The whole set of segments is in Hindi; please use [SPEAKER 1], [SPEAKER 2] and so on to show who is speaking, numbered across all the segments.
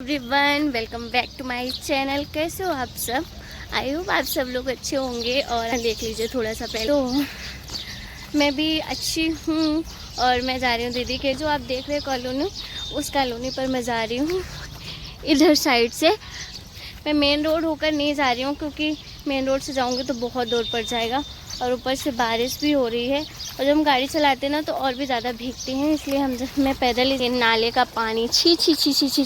[SPEAKER 1] Everyone, welcome back to my channel. कैसे हो आप सब? आई होप आप सब लोग अच्छे होंगे। और देख लीजिए थोड़ा सा पहले तो मैं भी अच्छी हूँ। और मैं जा रही हूँ दीदी के, जो आप देख रहे हैं कॉलोनी, उस कॉलोनी पर मैं जा रही हूँ। इधर साइड से मैं मेन रोड होकर नहीं जा रही हूँ, क्योंकि मेन रोड से जाऊँगी तो बहुत दूर पड़ जाएगा। और ऊपर से बारिश भी हो रही है, और जब हम गाड़ी चलाते हैं ना तो और भी ज़्यादा भीगते हैं, इसलिए मैं पैदल ही। नाले का पानी छी छी छी छी छी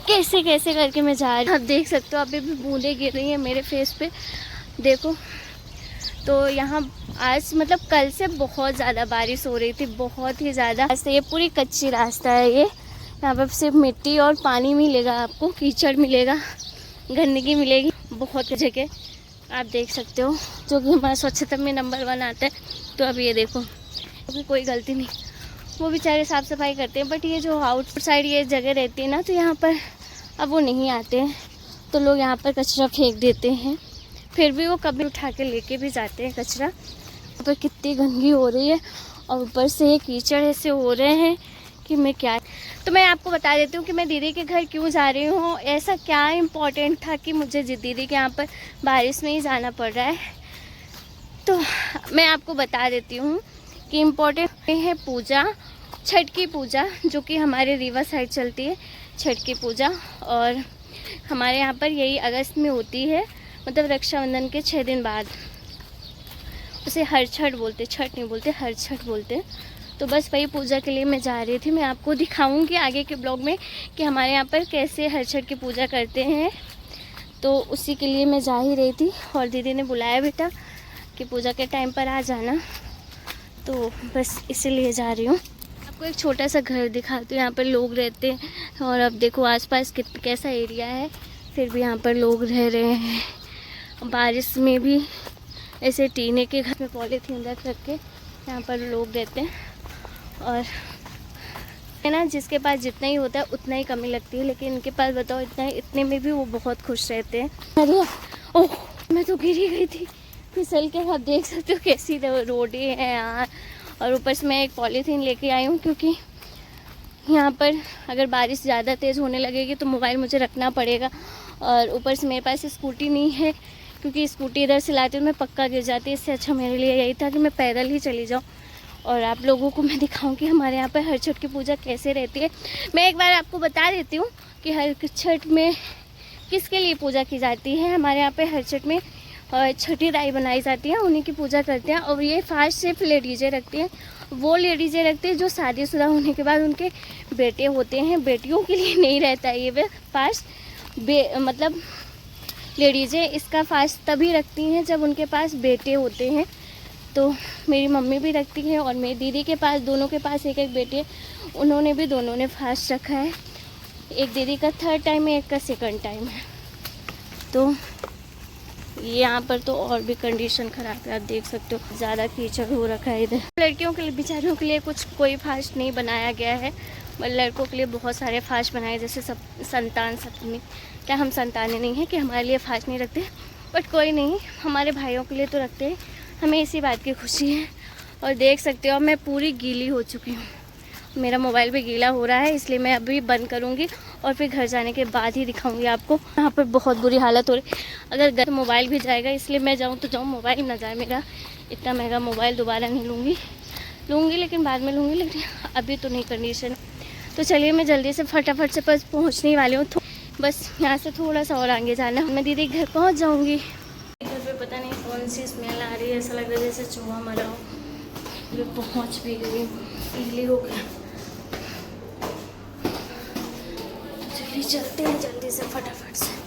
[SPEAKER 1] कैसे कैसे करके मैं जा रही हूँ। आप देख सकते हो अभी भी बूंदें गिर रही हैं मेरे फेस पे, देखो। तो यहाँ आज मतलब कल से बहुत ज़्यादा बारिश हो रही थी, बहुत ही ज़्यादा। ये पूरी कच्ची रास्ता है, ये यहाँ पर सिर्फ मिट्टी और पानी मिलेगा आपको, कीचड़ मिलेगा, गंदगी मिलेगी बहुत जगह, आप देख सकते हो। जो कि हमारा स्वच्छता में नंबर 1 आता है। तो अब ये देखो, अभी कोई गलती नहीं, वो बेचारे साफ़ सफाई करते हैं। बट ये जो आउट साइड ये जगह रहती है ना, तो यहाँ पर अब वो नहीं आते हैं, तो लोग यहाँ पर कचरा फेंक देते हैं। फिर भी वो कभी उठा के लेके भी जाते हैं कचरा। यहाँ पर कितनी गंदगी हो रही है, और ऊपर से ये कीचड़ ऐसे हो रहे हैं कि मैं क्या। तो मैं आपको बता देती हूँ कि मैं दीदी के घर क्यों जा रही हूँ। ऐसा क्या इम्पोर्टेंट था कि मुझे दीदी के यहाँ पर बारिश में ही जाना पड़ रहा है। तो मैं आपको बता देती हूँ कि इम्पोर्टेंट है पूजा, छठ की पूजा, जो कि हमारे रीवा साइड चलती है छठ की पूजा। और हमारे यहाँ पर यही अगस्त में होती है, मतलब रक्षाबंधन के 6 दिन बाद। उसे हर छठ बोलते, छठ नहीं बोलते, हर छठ बोलते। तो बस वही पूजा के लिए मैं जा रही थी। मैं आपको दिखाऊंगी आगे के ब्लॉग में कि हमारे यहाँ पर कैसे हर छठ की पूजा करते हैं। तो उसी के लिए मैं जा ही रही थी, और दीदी ने बुलाया बेटा कि पूजा के टाइम पर आ जाना, तो बस इसीलिए जा रही हूँ। आपको एक छोटा सा घर दिखाती हूँ, यहाँ पर लोग रहते हैं। और अब देखो आसपास कैसा एरिया है, फिर भी यहाँ पर लोग रह रहे हैं। बारिश में भी ऐसे टीने के घर में पॉलीथीन रख के यहाँ पर लोग रहते हैं। और है ना, जिसके पास जितना ही होता है उतना ही कमी लगती है, लेकिन इनके पास बताओ इतना, इतने में भी वो बहुत खुश रहते हैं। अरे ओह, मैं तो गिर ही गई थी फिसल के। आप देख सकते हो कैसी रोड है यहाँ। और ऊपर से मैं एक पॉलीथीन लेके आई हूँ, क्योंकि यहाँ पर अगर बारिश ज़्यादा तेज़ होने लगेगी तो मोबाइल मुझे रखना पड़ेगा। और ऊपर से मेरे पास स्कूटी नहीं है, क्योंकि स्कूटी इधर से लाती हूँ मैं पक्का गिर जाती। इससे अच्छा मेरे लिए यही था कि मैं पैदल ही चली जाऊँ, और आप लोगों को मैं दिखाऊं कि हमारे यहाँ पर हर छठ की पूजा कैसे रहती है। मैं एक बार आपको बता देती हूँ कि हर छठ में किसके लिए पूजा की जाती है। हमारे यहाँ पे हर छठ में छठी दाई बनाई जाती है, उन्हीं की पूजा करते हैं। और ये फास्ट सिर्फ लेडीज़ें रखती हैं, वो लेडीज़ें रखती हैं जो शादीशुदा होने के बाद उनके बेटे होते हैं। बेटियों के लिए नहीं रहता है ये फास्ट। मतलब लेडीज़ें इसका फास्ट तभी रखती हैं जब उनके पास बेटे होते हैं। तो मेरी मम्मी भी रखती है, और मेरी दीदी के पास, दोनों के पास एक एक बेटे, उन्होंने भी दोनों ने फास्ट रखा है। एक दीदी का 3rd टाइम है, एक का 2nd टाइम है। तो यहाँ पर तो और भी कंडीशन ख़राब है, आप देख सकते हो ज़्यादा कीचड़ हो रखा है इधर। लड़कियों के लिए, बेचारियों के लिए कोई फास्ट नहीं बनाया गया है, लड़कों के लिए बहुत सारे फास्ट बनाए, जैसे सब संतान सप्तमी। क्या हम संतानें नहीं हैं कि हमारे लिए फास्ट नहीं रखते? बट कोई नहीं, हमारे भाइयों के लिए तो रखते हैं, हमें इसी बात की खुशी है। और देख सकते हो मैं पूरी गीली हो चुकी हूँ, मेरा मोबाइल भी गीला हो रहा है, इसलिए मैं अभी बंद करूँगी और फिर घर जाने के बाद ही दिखाऊँगी आपको। यहाँ पर बहुत बुरी हालत हो रही, अगर घर मोबाइल भी जाएगा, इसलिए मैं जाऊँ तो जाऊँ, मोबाइल ना जाए मेरा। इतना महंगा मोबाइल दोबारा नहीं लूँगी, लेकिन बाद में लूँगी, लेकिन अभी तो नहीं कंडीशन। तो चलिए मैं जल्दी से फटाफट से बस पहुँचने वाली हूँ। बस यहाँ से थोड़ा सा और आगे जाना, मैं दीदी घर पहुँच जाऊँगी। घर पे पता नहीं कौन सी स्मेल आ रही है, ऐसा लग रहा है जैसे चूहा मरा हो। मैं पहुँच भी गई, इडली हो गया। चलिए चलते हैं जल्दी से फटाफट से।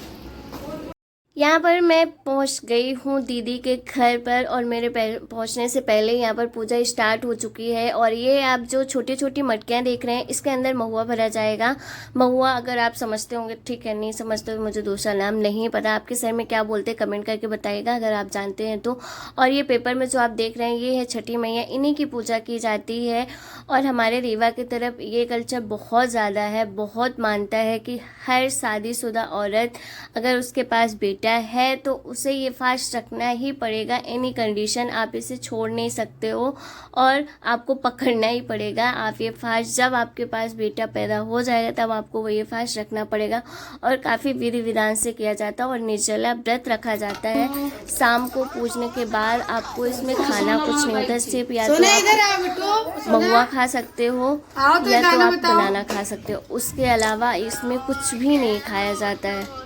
[SPEAKER 1] यहाँ पर मैं पहुँच गई हूँ दीदी के घर पर, और मेरे पहुँचने से पहले यहाँ पर पूजा स्टार्ट हो चुकी है। और ये आप जो छोटी छोटी मटकियाँ देख रहे हैं, इसके अंदर महुआ भरा जाएगा। महुआ अगर आप समझते होंगे ठीक है, नहीं समझते हो मुझे दूसरा नाम नहीं पता, आपके शहर में क्या बोलते हैं कमेंट करके बताइएगा अगर आप जानते हैं तो। और ये पेपर में जो आप देख रहे हैं, ये है छठी मैया, इन्हीं की पूजा की जाती है। और हमारे रीवा की तरफ ये कल्चर बहुत ज़्यादा है, बहुत मानता है कि हर शादीशुदा औरत अगर उसके पास बेटी बेटा है तो उसे ये फास्ट रखना ही पड़ेगा, एनी कंडीशन। आप इसे छोड़ नहीं सकते हो और आपको पकड़ना ही पड़ेगा। आप ये फास्ट, जब आपके पास बेटा पैदा हो जाएगा तब आपको वो ये फास्ट रखना पड़ेगा और काफ़ी विधि विधान से किया जाता है। और निर्जला व्रत रखा जाता है। शाम को पूजने के बाद आपको इसमें खाना कुछ नहीं होता, सिर्फ या तो आप महुआ खा सकते हो या तो आप बनाना खा सकते हो, उसके अलावा इसमें कुछ भी नहीं खाया जाता है।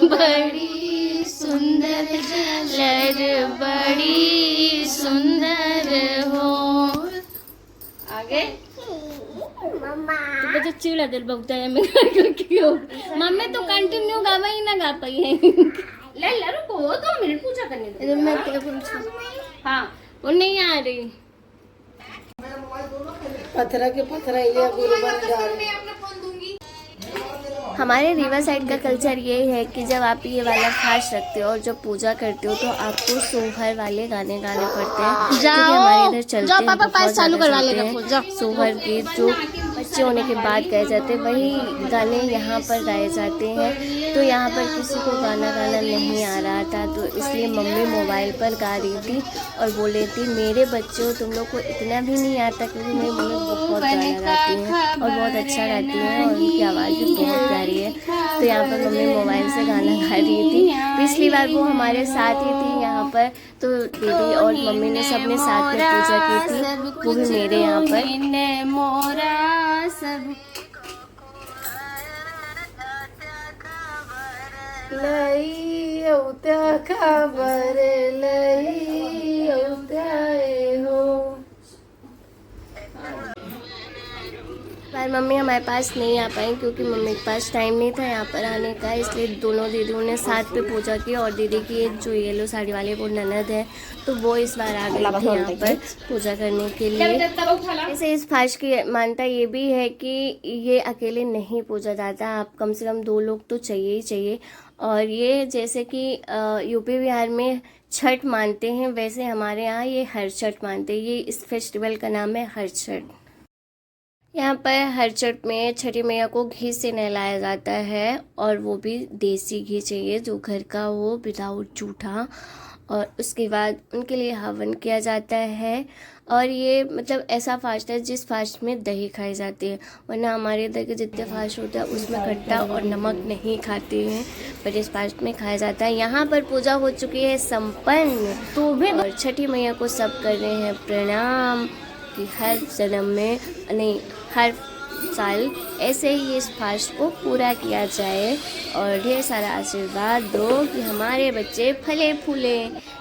[SPEAKER 1] बड़ी सुंदर लहर बड़ी सुंदर हो। आगे तो चिड़ा दिल बहुता है मैं क्यों मम्मी तो कंटिन्यू गावा ही ना गा पाई है। ले रुको 2 मिनट पूजा करने दो। मैं क्या पूछूं? हाँ वो नहीं आ रही।
[SPEAKER 2] पत्थरा के पत्थरा ये गुरु बन जा रहे।
[SPEAKER 1] हमारे रीवा साइड का कल्चर ये है कि जब आप ये वाला फास्ट रखते हो और जब पूजा करते हो तो आपको सोहर वाले गाने गाने पड़ते हैं, जो कि हमारे इधर चलते हैं। बहुत चालू करवा लेगा सोहर गीत जो बच्चे होने के बाद गाए जाते हैं, वही गाने यहाँ पर गाए जाते हैं। तो यहाँ पर किसी को गाना नहीं आ रहा था, तो इसलिए मम्मी मोबाइल पर गा रही थी और बोल रही थी मेरे बच्चों तुम लोग को इतना भी नहीं आता, क्योंकि मेरी मम्मी बहुत गाना गाती हैं और बहुत अच्छा गाती हैं और उनकी आवाज़ भी बहुत प्यारी है। तो यहाँ पर मम्मी मोबाइल से गाना गा रही थी। पिछली बार वो हमारे साथ ही थी यहाँ पर, तो दीदी और मम्मी ने सबने साथ में पूजा की थी, वो भी मेरे यहाँ पर। मोरा सब
[SPEAKER 2] लई औत्या खबर लई औत्याए हो।
[SPEAKER 1] पर मम्मी हमारे पास नहीं आ पाई क्योंकि मम्मी के पास टाइम नहीं था यहाँ पर आने का, इसलिए दोनों दीदियों ने साथ पे पूजा की। और दीदी की जो येलो साड़ी वाली वो ननद है, तो वो इस बार आ गई थी यहाँ पर पूजा करने के लिए। ऐसे इस फास्ट की मान्यता ये भी है कि ये अकेले नहीं पूजा जाता, आप कम से कम 2 लोग तो चाहिए ही चाहिए। और ये जैसे कि यूपी बिहार में छठ मानते हैं, वैसे हमारे यहाँ ये हर छठ मानते हैं। ये इस फेस्टिवल का नाम है हर छठ। यहाँ पर हर छठ में छठी मैया को घी से नहलाया जाता है और वो भी देसी घी चाहिए जो घर का हो, विदाउट जूठा। और उसके बाद उनके लिए हवन किया जाता है। और ये मतलब ऐसा फास्ट है जिस फास्ट में दही खाई जाती है, वरना हमारे इधर के जितने फास्ट होते हैं उसमें खट्टा और नमक नहीं खाते हैं, पर इस फास्ट में खाया जाता है। यहाँ पर पूजा हो चुकी है संपन्न, तो भी और छठी मैया को सब कर रहे हैं प्रणाम कि हर जन्म में नहीं हर साल ऐसे ही इस फास्ट को पूरा किया जाए और ढेर सारा आशीर्वाद दो कि हमारे बच्चे फले फूले।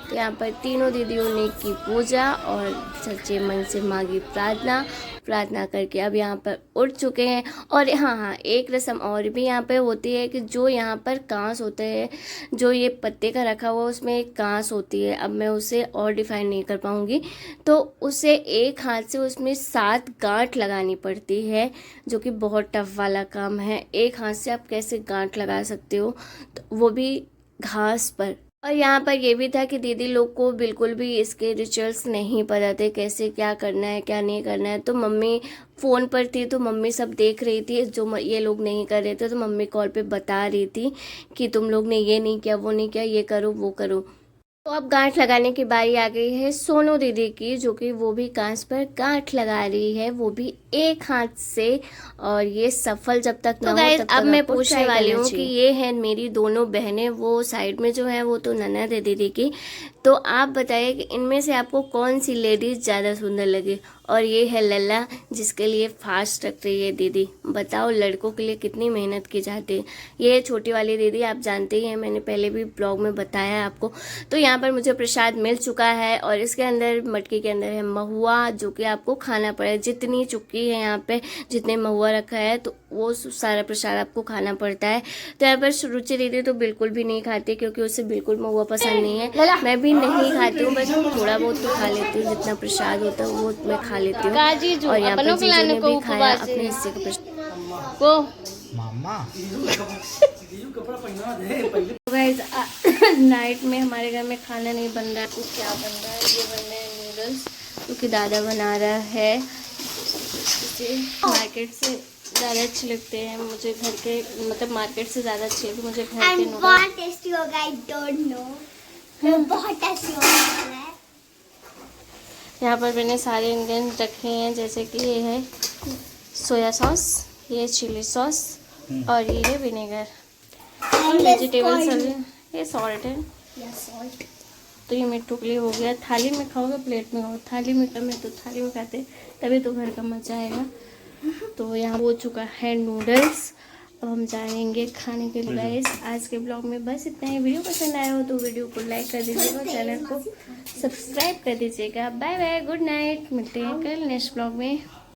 [SPEAKER 1] तो यहाँ पर तीनों दीदियों ने की पूजा और सच्चे मन से मांगी प्रार्थना करके अब यहाँ पर उठ चुके हैं। और हाँ एक रस्म और भी यहाँ पे होती है कि जो यहाँ पर कांस होते हैं, जो ये पत्ते का रखा हुआ उसमें एक कांस होती है, अब मैं उसे और डिफाइन नहीं कर पाऊँगी, तो उसे एक हाथ से उसमें 7 गांठ लगानी पड़ती है, जो कि बहुत टफ वाला काम है। एक हाथ से आप कैसे गांठ लगा सकते हो, तो वो भी घास पर। और यहाँ पर ये भी था कि दीदी लोग को बिल्कुल भी इसके रिचुअल्स नहीं पता थे, कैसे क्या करना है क्या नहीं करना है। तो मम्मी फ़ोन पर थी तो मम्मी सब देख रही थी, जो ये लोग नहीं कर रहे थे तो मम्मी कॉल पे बता रही थी कि तुम लोग ने ये नहीं किया, वो नहीं किया, ये करो वो करो। तो अब गांठ लगाने की बारी आ गई है सोनू दीदी की, जो कि वो भी कांच पर गांठ लगा रही है, वो भी एक हाथ से। और ये सफल जब तक तो गाइस अब मैं पूछने वाली हूँ कि ये है मेरी दोनों बहनें, वो साइड में जो है वो तो ननद है दीदी की, तो आप बताइए कि इनमें से आपको कौन सी लेडीज ज़्यादा सुंदर लगी। और ये है लल्ला जिसके लिए फास्ट रख रही है दीदी। बताओ लड़कों के लिए कितनी मेहनत की जाती है। ये छोटी वाली दीदी आप जानते ही हैं, मैंने पहले भी ब्लॉग में बताया है आपको। तो यहाँ पर मुझे प्रसाद मिल चुका है और इसके अंदर मटकी के अंदर है महुआ, जो कि आपको खाना पड़ेगा। जितनी चुक्की है यहाँ पे, जितने महुआ रखा है तो वो सारा प्रसाद आपको खाना पड़ता है। तो यहाँ पर रुचि दीदी तो बिल्कुल भी नहीं खाती क्योंकि उसे बिल्कुल महुआ पसंद नहीं है। मैं भी नहीं खाती हूँ, बस थोड़ा बहुत तो खा लेती हूँ, जितना प्रसाद होता है वो मैं खा लेती हूँ। और यहाँ पर जीजू ने भी खाया अपने हिस्से का प्रसाद को। नाइट में हमारे घर में खाना नहीं बन रहा है, तो क्या बन रहा है, ये बन रहे हैं नूडल्स, क्योंकि दादा बना रहा है। इसे मार्केट से ज़्यादा अच्छे लगते हैं मुझे घर के, मतलब मार्केट से ज़्यादा अच्छे लगते मुझे घर के
[SPEAKER 3] एंड
[SPEAKER 1] नूडल्स।
[SPEAKER 3] बहुत टेस्टी होगा, आई डोंट नो, तो बहुत टेस्टी होगा है।
[SPEAKER 1] यहाँ पर मैंने सारे इंग्रेडिएंट्स रखे हैं, जैसे कि ये है सोया सॉस, ये चिली सॉस और ये है विनेगर और वेजिटेबल्स, ये सॉल्ट है।
[SPEAKER 3] सॉल्ट।
[SPEAKER 1] तो ये मिट्टू के लिए हो गया। थाली में खाओगे प्लेट में खाओ, थाली में कम है तो थाली में खाते, तभी तो घर का मजा आएगा। तो यहाँ हो चुका है नूडल्स, अब हम जाएंगे खाने के लिए। गाइस आज के ब्लॉग में बस इतना ही। वीडियो पसंद आया हो तो वीडियो को लाइक कर दीजिएगा, चैनल को सब्सक्राइब कर दीजिएगा। बाय बाय, गुड नाइट, मिलते हैं कल नेक्स्ट ब्लॉग में।